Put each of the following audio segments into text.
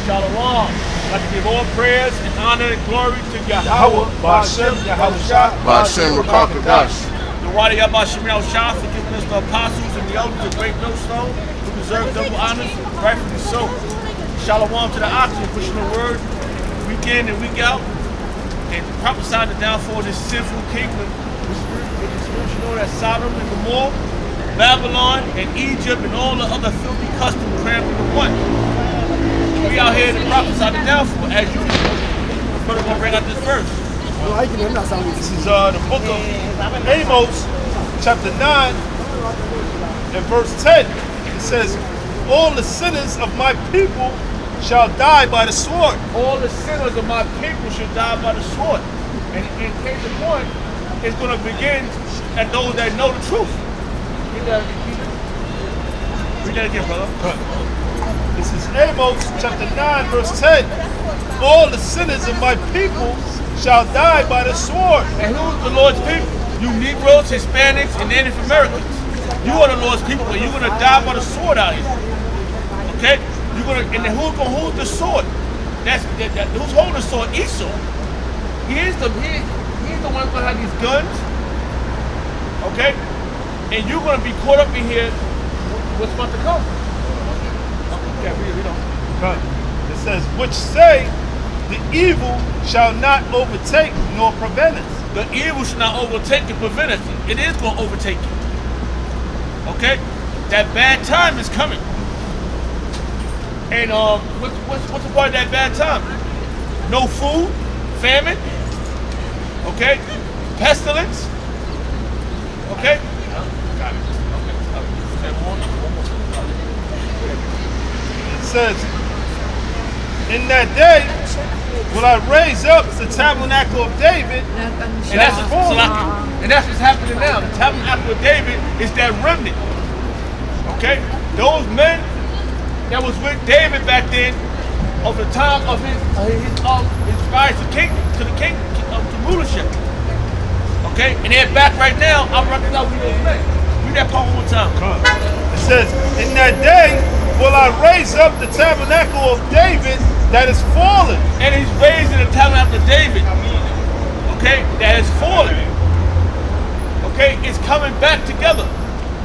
Shalom. I'd like to give all prayers and honor and glory to Yahweh, Ba'ashem, Yahushua, Ba'ashem Rakakadash. the Wadi Yabashim Yahushua for giving us the apostles and the elders a great millstone who deserve double honors, rightfully so. Shalom to the oxen pushing the word week in and week out and prophesying the downfall of this sinful kingdom, which is known as Sodom and Gomorrah, Babylon and Egypt and all the other filthy customs crammed into one. We out here to prophesy the downfall as usual. Brother gonna bring out this verse. This is the book of Amos, chapter 9, and verse 10. It says, all the sinners of my people shall die by the sword. All the sinners of my people should die by the sword. And in case of point, it's going to begin at those that know the truth. Read that again, brother. This is Amos, chapter 9, verse 10. All the sinners of my people shall die by the sword. And who's the Lord's people? You Negroes, Hispanics, and Native Americans. You are the Lord's people, and you're going to die by the sword out here. Okay? You're gonna, and then who's gonna hold the sword? Who's holding the sword? Esau. He's the one gonna have these guns. Okay? And you're gonna be caught up in here. What's about to come? Yeah, read on. It says, which say the evil shall not overtake nor prevent us. The evil shall not overtake and prevent us. It is gonna overtake you. Okay? That bad time is coming. And what's the part of that bad time? No food, famine, okay, pestilence, okay. Got it. It says, in that day will I raise up the tabernacle of David, and that's what's happening now. The tabernacle of David is that remnant, okay. Those men that was with David back then, of the time of his rise to rulership. Okay, and they're back right now. I'm running out with those men. Read that part one more time. It says, "In that day will I raise up the tabernacle of David that is fallen." And he's raising the tabernacle of David. Okay, that is fallen. Okay, it's coming back together.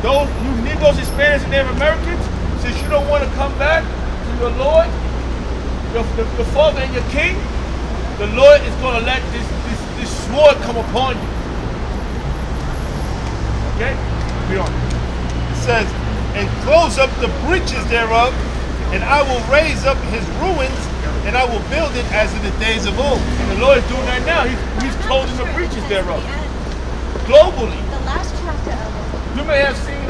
Those you Negroes, Hispanics, and Native Americans. Since you don't want to come back to your Lord, the Father and your King, the Lord is going to let this sword come upon you. Okay? Read on. It says, and close up the breaches thereof, and I will raise up his ruins, and I will build it as in the days of old. And the Lord is doing that now. He's closing the breaches thereof. Globally. You may have seen,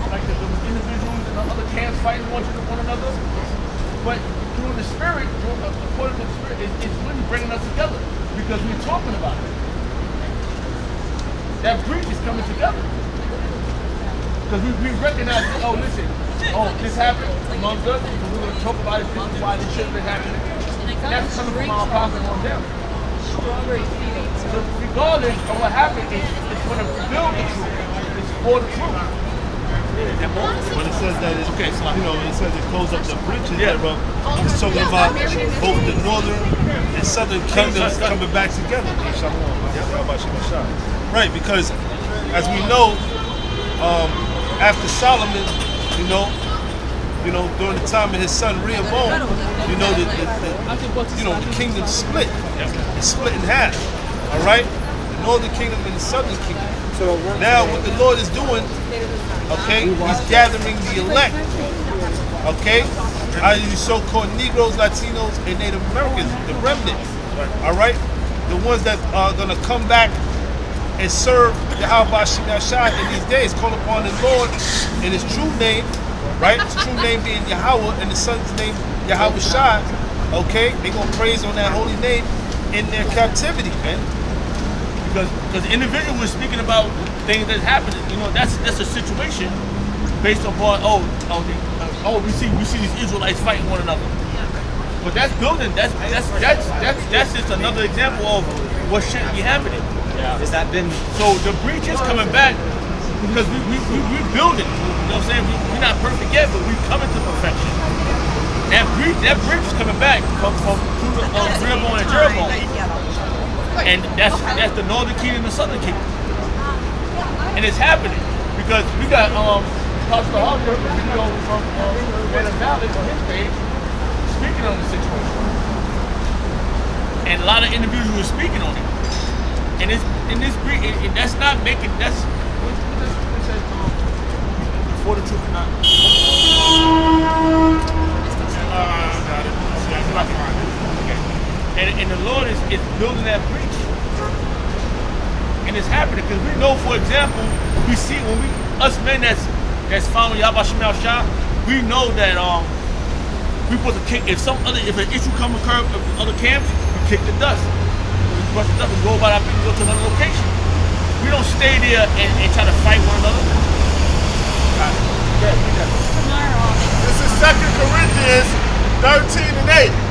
like the individuals and the other camps fighting one another, but through the Spirit, according to the Spirit, it's really bringing us together because we're talking about it. That breach is coming together because we recognize, this happened among us, and we're going to talk about it. This is why this shouldn't have been happening. And that's coming from our apostle on down. So regardless of what happened, it's going to build the truth. It's for the truth. When it says that, it says it close up the breaches thereof, it's talking about both the northern and southern kingdoms coming back together. Right, because as we know, after Solomon, during the time of his son Rehoboam, the kingdom split. It's split in half. All right, the northern kingdom and the southern kingdom. So now, what the Lord is doing, okay, he's gathering the elect. Okay, these so-called Negroes, Latinos, and Native Americans, the remnant. All right, the ones that are gonna come back and serve Yahweh Ba'ashem Yahushua in these days, call upon the Lord in his true name, right? His true name being Yahweh and the son's name Yahweh Shai. Okay, they gonna praise on that holy name in their captivity, man. Because the individual was speaking about things that's happening. That's a situation based upon we see these Israelites fighting one another. But that's building. That's just another example of what shouldn't be happening. Yeah. Has that been so? The breach is coming back because we're building. You know what I'm saying? We're not perfect yet, but we're coming to perfection. That breach that bridge is coming back from Rehoboam and Jeroboam. And that's the northern kingdom and the southern kingdom. And it's happening because we got Pastor Harper, a video from Man of Valid on his page speaking on the situation. And a lot of individuals were speaking on it. And that's not making that's what says for the truth or not. And the Lord is building that breach. And it's happening because we know, for example, we see when us men that's following Yahweh Shemel Shah, we know that we supposed to kick if an issue come occur of other camps, we kick the dust. We brush it up and go about our people, go to another location. We don't stay there and try to fight one another. This is 2 Corinthians 13 and 8.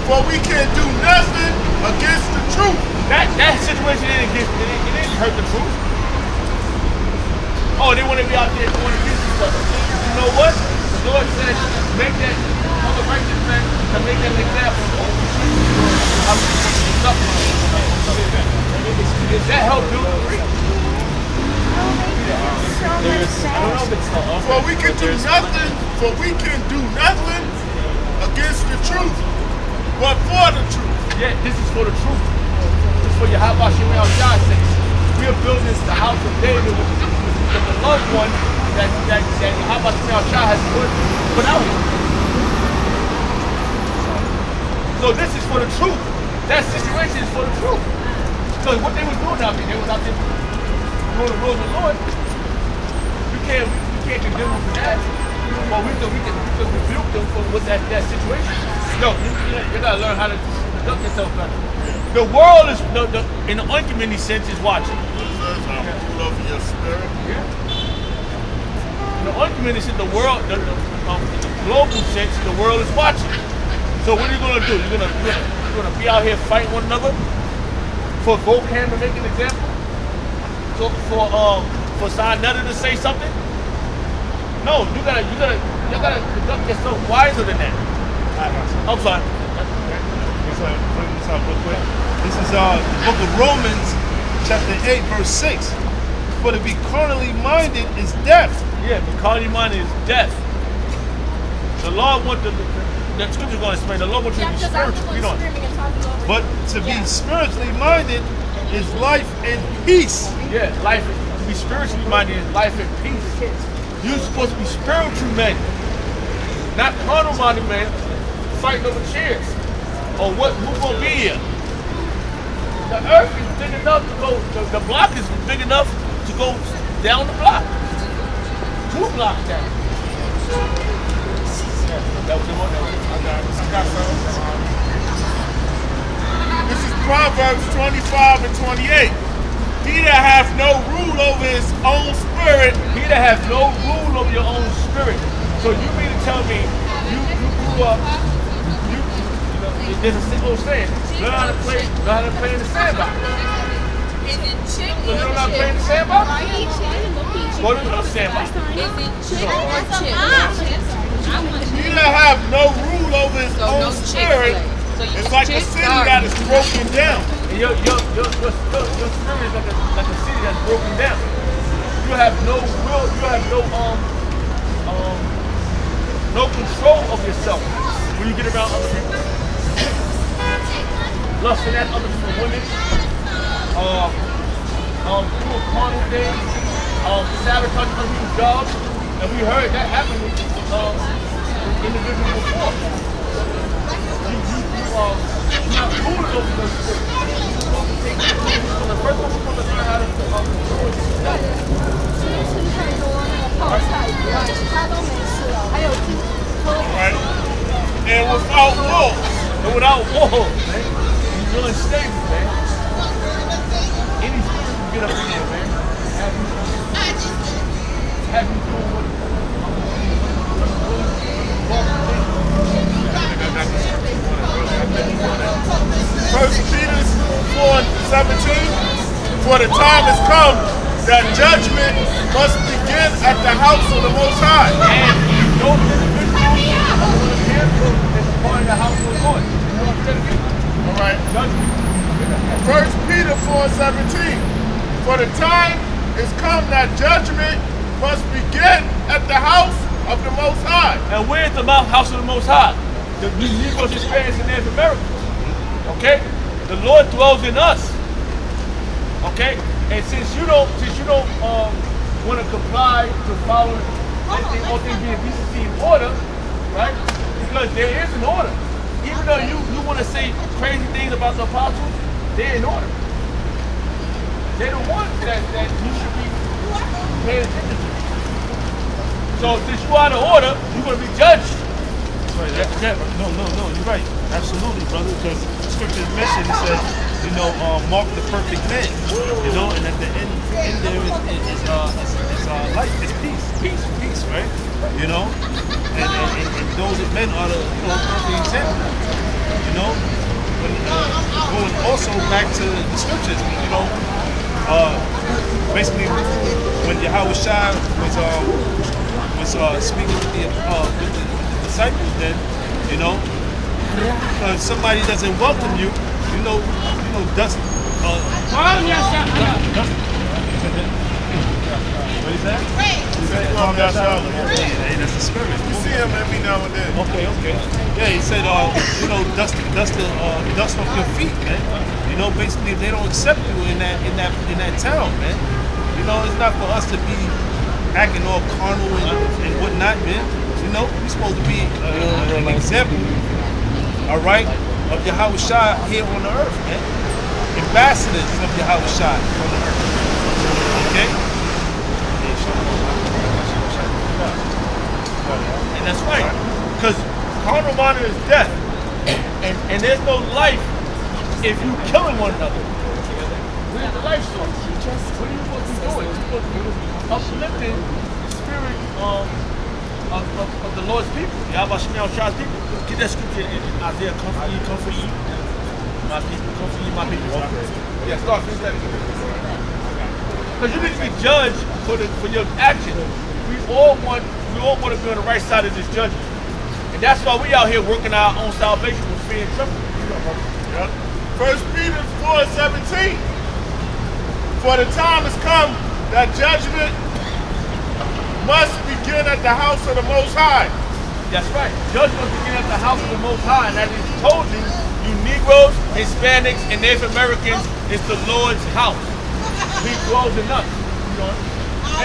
For we can do nothing against the truth. That situation it didn't hurt the truth. Oh, they want to be out there doing the business stuff. You know what? The Lord said, make that other righteous man to make that an example. Does that help build the breach? For we can do nothing against the truth, but for the truth. Yeah, this is for the truth. This is for your Yahweh Shemel Shah sake. We are building this the house of David, which is the loved one that Yahweh Shemel Shah has put out here. So this is for the truth. That situation is for the truth. Because what they were doing out there, they was out there doing the rules of the Lord. We can't condemn them for that. But we can rebuke them for what that situation. No, you gotta learn how to conduct yourself better. The world is in the uncommunity sense is watching. Rule over your spirit. Yeah. In the uncommunity sense, the world, the global sense, the world is watching. So what are you gonna do? You're gonna be out here fighting one another for Vocam to make an example? So for Sinetta to say something? No, you gotta conduct yourself wiser than that. I'm sorry. This is the book of Romans, chapter 8, verse 6. For to be carnally minded is death. Yeah, but carnally minded is death. The Lord wants the scripture's going to explain. The Lord wants you to be spiritual. You know. But to be spiritually minded is life and peace. Yeah, life. To be spiritually minded is life and peace. You're supposed to be spiritual men, not carnal minded men fighting over chairs or who's going to be here. The earth is big enough to go. The block is big enough to go down the block. 2 blocks down. That was the one. I got some. This is Proverbs 25 and 28. He that hath no rule over his own spirit. He that has no rule over your own spirit. So you mean to tell me you grew up, there's a old saying, learn how to play in the sandbox. So you don't know how to play in the sandbox? Go to the sandbox. He that have no rule over his own spirit. It's like a city that is broken down. And your spirit is like a city that's broken down. You have no will, you have no control of yourself when you get around other people. Lusting at other women, doing carnal things, sabotaging other people's jobs. And we heard that happen with individuals before. You're not ruling over your spirit. So the first one we're going to learn how to do is that. Right? And without war. And without war, man, you're really stable, man. Any spirit can get up in there, man. Have you doing what? First Peter 4:17. For the time has come that judgment must begin at the house of the Most High. And those individuals are going to hear For the time is come that judgment must begin at the house of the Most High. And where's the house of the Most High? The Negroes experience in Native Americans. Okay? The Lord dwells in us. Okay? And since you don't want to comply to follow all things being decency and order, right? Because there is an order. Even though you want to say crazy things about the apostles, they're in order. They're the ones that you should be paying attention to. So since you're out of order, you're going to be judged. Right. No, you're right. Absolutely, brother. Because the scriptures mention, it says, mark the perfect man. And at the end there is life, it's peace, right? And those men are the perfect example. Going also back to the scriptures, basically when Yahweh Shai was speaking with the disciples, then if somebody doesn't welcome you, dust. What is that? Hey, that's the spirit. You see him every now and then. Okay. Yeah, he said, dust off your feet, man. Basically, if they don't accept you in that town, man, it's not for us to be acting all carnal and whatnot, man. We're supposed to be an example, all right, of Yahweh Shai here on the earth, man. Ambassadors of Yahweh Shai on the earth. Okay? And that's right. Because carnal minded is death. And there's no life if you killing one another. Where's the life source? What are you supposed to be doing? You're supposed to be uplifting the spirit of the Lord's people, Yahweh Shai's people. Get that scripture in Isaiah, comfort ye, my people, comfort ye, my people. Yeah, start with that. Because you need to be judged for your actions. We all want to be on the right side of this judgment. And that's why we out here working our own salvation with fear and trembling. Yep. 1 Peter 4:17. For the time has come that judgment must begin at the house of the Most High. That's right. Judgment must begin at the house of the Most High. And as he's told you Negroes, Hispanics, and Native Americans, is the Lord's house. He dwells in us.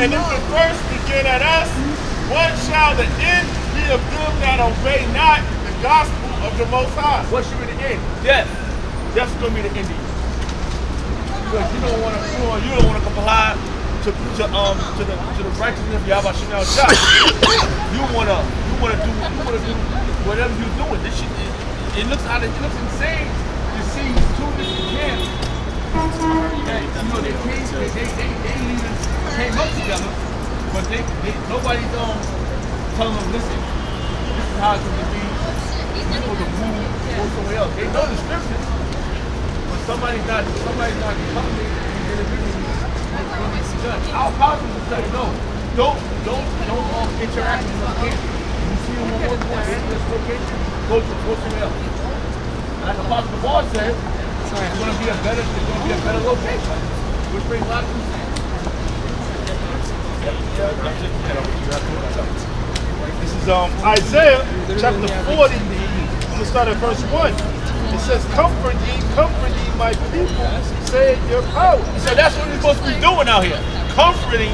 And if the first begin at us, what shall the end be of them that obey not the gospel of the Most High? What should be the end? Death. Death's going to be the end of you. Because you don't want to comply to the righteousness of Yahweh Shai. You want to do whatever you're doing. This shit, it looks insane to see two different camps. They even came up together, but nobody's telling them, listen, this is how it's going to be. You know the move, go somewhere else. They know the scriptures, but somebody's not coming and interviewing you. Our apostles will tell you, no, don't interact with them camps. You see them on one point in this location, go somewhere else. Like Apostle Paul said, it's going to be a better location, which brings a lot of people. This is Isaiah chapter 40. I'm going to start at verse 1. It says, comfort ye, my people, said your power. So that's what we're supposed to be doing out here. Comfort ye,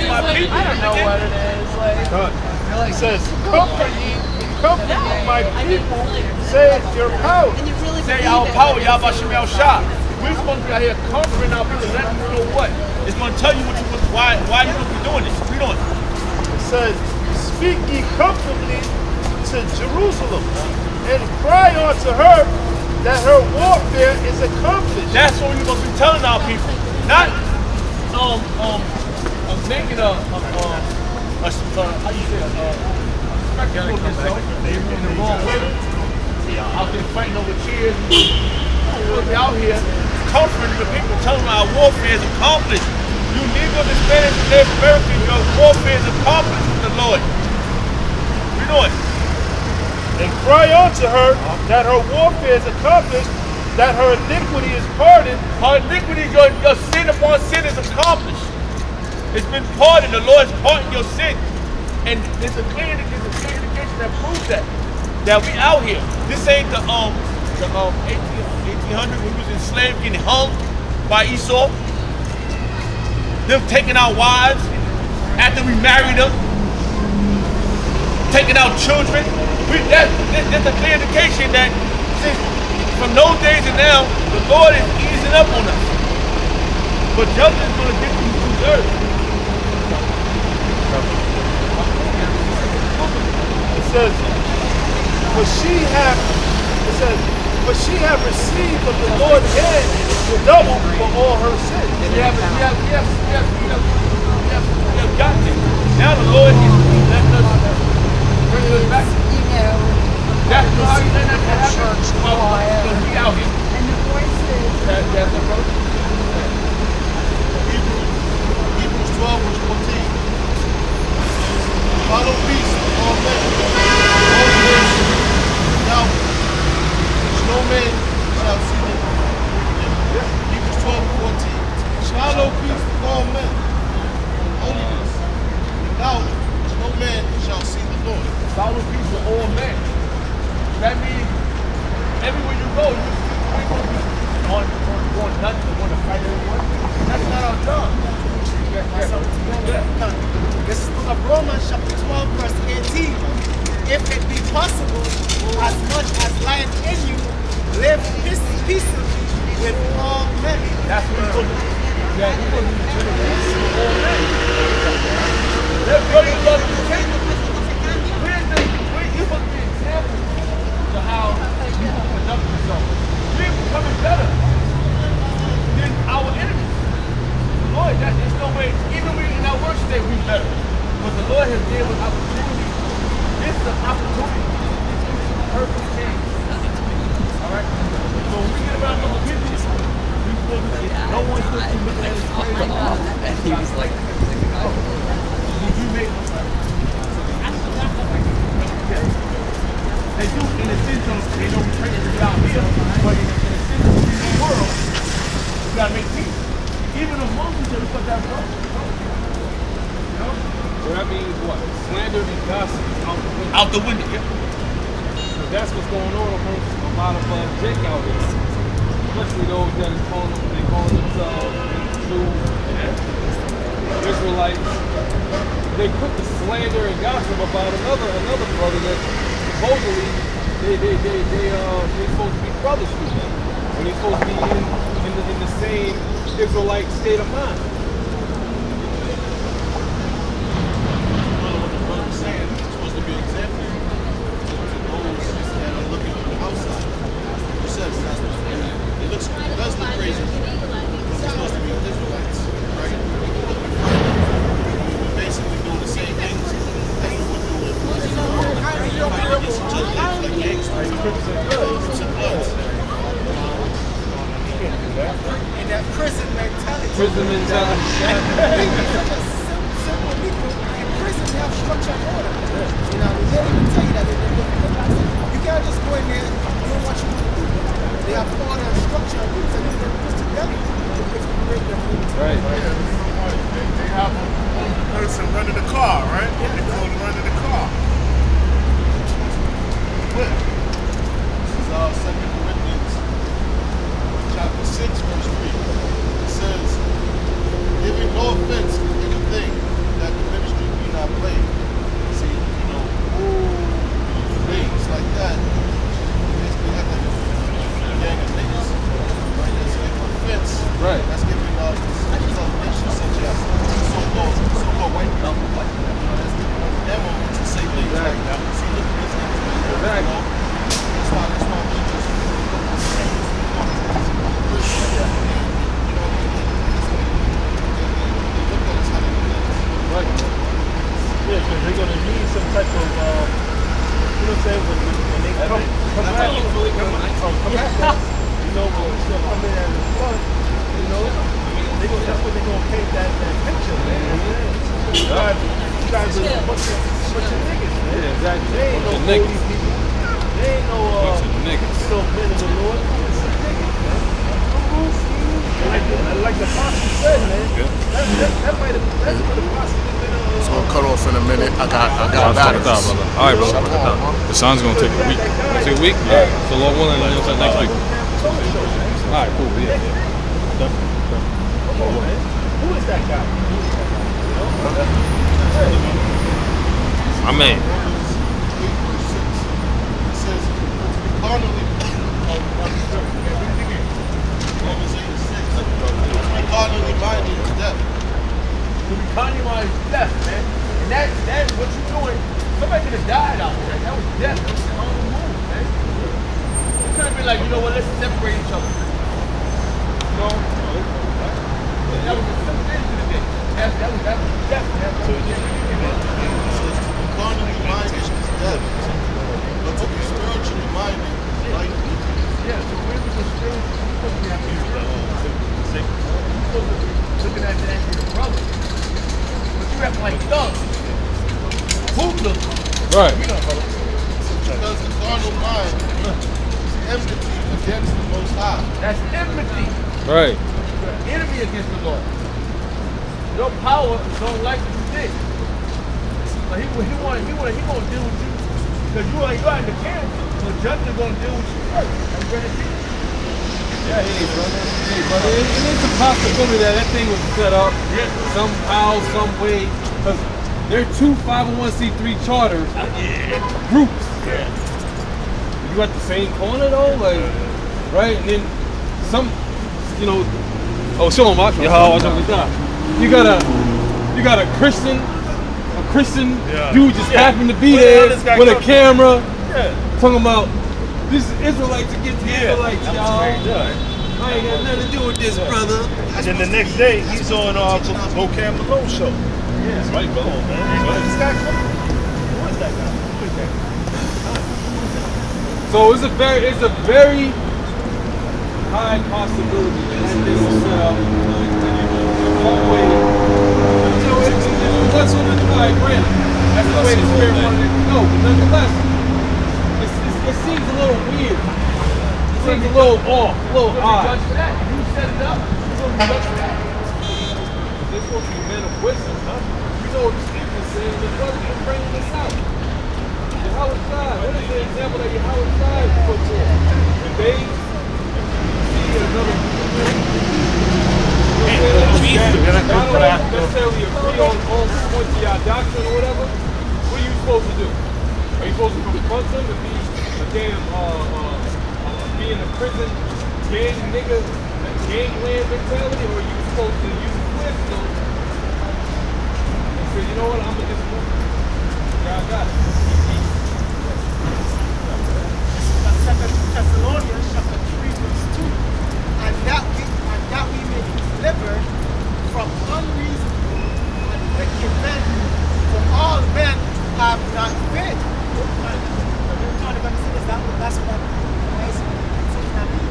my people. I don't know what it is. It says, comfort ye, my people, said your power. Say our power, Yahweh Shai. We're supposed to be out here comforting our people, letting you know what. It's going to tell you why you're going to be doing this. We're doing it. It says, speak ye comfortably to Jerusalem, and cry unto her that her warfare is accomplished. That's what we're supposed to be telling our people. Not making a spectacle of yourself in the wrong way. Out there fighting over chairs. We'll be out here comforting the people, telling them our warfare is accomplished. You Negroes, Hispanics, and Native Americans, your warfare is accomplished with the Lord. We know it. And cry unto her that her warfare is accomplished, that her iniquity is pardoned. Her iniquity, your sin upon sin is accomplished. It's been pardoned. The Lord has pardoned your sin. And there's a clear indication that proves that. That we out here. This ain't the 1800 when we was enslaved, getting hung by Esau. Them taking our wives after we married them. Taking out children. That's a clear indication that since from those days and now, the Lord is easing up on us. But judgment is going to get you to the earth. It says, for she have received of the Lord's hand double for all her sins. We have gotten it. Now the Lord is letting us bring us back. That's how you let that happen. Because we out here. And the voices. That's the brother. Hebrews 12, verse 14. Follow peace with all men. All men without which no man shall see the Lord. Hebrews 12, 14. Follow peace with all men. Holiness. Without which no man shall see the Lord. Follow peace with all men. That means everywhere you go, you ain't going to be on nothing, want to fight everyone. That's not our job. This is of Romans chapter 12, verse 18. If it be possible, as much as lieth in you, live peaceably with all men. That's what we're supposed to do. Yeah, you're supposed to be generous with all men. Let's go to love and take it. You're supposed to be an example to how you conduct yourself. We're becoming better than our enemies. Lord, there's no way, even in our worst state, we're better. But the Lord has given us opportunity. This is an opportunity to perfect change. Alright? So when we get around other people, no one's supposed to be looking at us crazy. And he was like, Did you make they do in a sense of they don't pray to be out here, but in a sense of the world, you gotta make peace. Even among each other, put that wrong. You know? So that means what? Slander and gossip out the window. Out the window, yeah. So that's what's going on amongst a lot of Jake out here. Especially those that is calling themselves Jews, Israelites. They put the slander and gossip about another brother that supposedly they're supposed to be brothers to them. When they're supposed to be in the same Israelite state of mind. What the brother was saying, it's supposed to be an example to those that are looking from the outside. Who says that's what it looks, it does look crazy. Because it's supposed to be Israelites, right? We're basically doing the same things that we were doing. Fighting against each other like gangsters. Crips and Bloods. In that prison mentality. Prison mentality. Such a simple people. In prison, they have structure and order. You know, they don't even tell you that. You can't just go in there and do what you want to do. They have order and structure and rules, and then they're put together if you break their rules. Right. They have a person running the car, right? They call them running the car. This is 2 Corinthians chapter 6, verse 3. It says, giving no offense to anything that the ministry be not played. See, you know, things like that. Basically have like a gang of niggas. Right? That's like offense. Right. That's giving nations such as so-called white people. That's giving them to say things like, see, look at these niggas. Exactly. That's why we just Right. Yeah, because they're going to need some type of, you know what I'm saying, when they come back, you know, they'll come in as a fun, you know, that's what they're going to paint that picture, man. You guys are a bunch of niggas, man. Yeah, exactly. They ain't no holy people. They ain't no men of the Lord. It's some niggas. like the apostle said, man. That might have, that's what the apostle did. It's gonna cut off in a minute. I got Shout batteries. out, brother. All right, brother. The sun's gonna take a week. Take a week? Yeah. So Lord willing, you know what I'm saying, next week. All right, cool. Yeah. Who is that guy? My man. 8 verse 6. It says, carnally, Romans 8 and 6. Carnally minded is death. To be carnalized is death, man. And that's what you're doing. Somebody could have died out there. That was death. That was the wrong move, man. It could have been like, you know what, let's separate each other. You know? That was a simple end to the day. That was death. That's what It says, to be carnally minded is death. But to be spiritually minded is life. yeah, so where was the spirit? You're supposed to be happy with that. You're supposed to be looking at that as your brother. But you act like thugs. Hoodlums. Right. Because the carnal mind is enmity against the Most High. That's enmity. Right. You're an enemy against the Lord. Your power don't like what you did. But he gonna deal with you. Because you are in the camp, so the judge is gonna deal with you first. That's what it is. Yeah, hey, brother. Hey, brother. It's a possibility that thing was set up somehow, some way. Because they're two 501c3 charters, groups. Yeah. You got the same corner though, like, right? And then some, you know. Oh, Shalom, you got a Christian dude just happened to be there with a camera, talking about this Israelites against the Israelites, y'all. I ain't got nothing to do with this, brother. And then the next day, he's on Vocam Malone show. Yeah, that's right, bro. Man. Where's this guy coming? Who is that guy? Who is that guy? So it's a very high possibility that this is set up one way. You know, that's what it's like, granted. That's the way the spirit wanted it to go. But nonetheless, it seems a little weird. It seems a little off, a little odd. Judge for that. You set it up. You're gonna be judged for that. They're supposed to be men of wisdom, huh? You know what the scripture says, the brother is bringing this out. Yahweh Shai, what is the example that Yahweh Shai put forth? The days, see another I don't necessarily agree on all points of your doctrine or whatever. What are you supposed to do? Are you supposed to confront them and be a damn, be in a prison gang nigga, gangland mentality, or are you supposed to use wisdom and say, you know what, I'm gonna just move. God got it. Thessalonians chapter 3 verse 2. And that we may be delivered from unreasonable and wicked men. For all men have not faith. That's what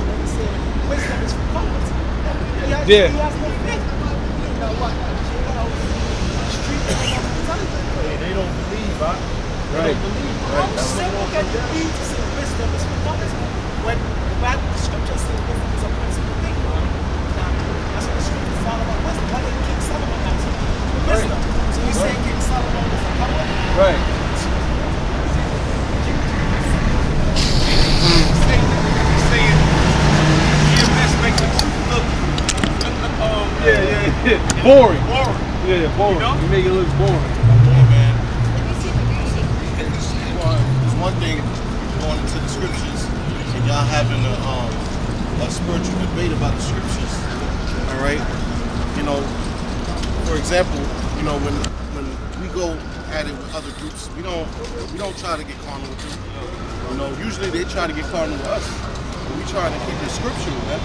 when he said wisdom is for cowards. He has no faith. You know what? They don't believe, huh? Right. How simple can it be to say wisdom is for cowards when the scripture says wisdom is a principal thing? That's what the scripture is all about. Wisdom. Why did King Solomon ask wisdom? So you say King Solomon is a coward? Right. Saying EMS makes the truth look Boring. boring. Yeah, boring. You make it look boring. Yeah, man. There's one thing going into the scriptures and y'all having a spiritual debate about the scriptures. All right. You know, for example, you know, when we go at it with other groups, we don't try to get carnal with them. You know, usually they try to get carnal with us. But we try to keep it scriptural, man.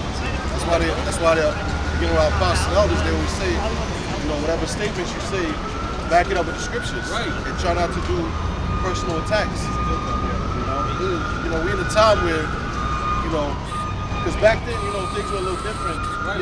That's why they're you know, our apostles and elders, they always say, you know, whatever statements you say, back it up with the scriptures. Right. And try not to do personal attacks. You know, we're in a time where, you know, because back then, you know, things were a little different. Right.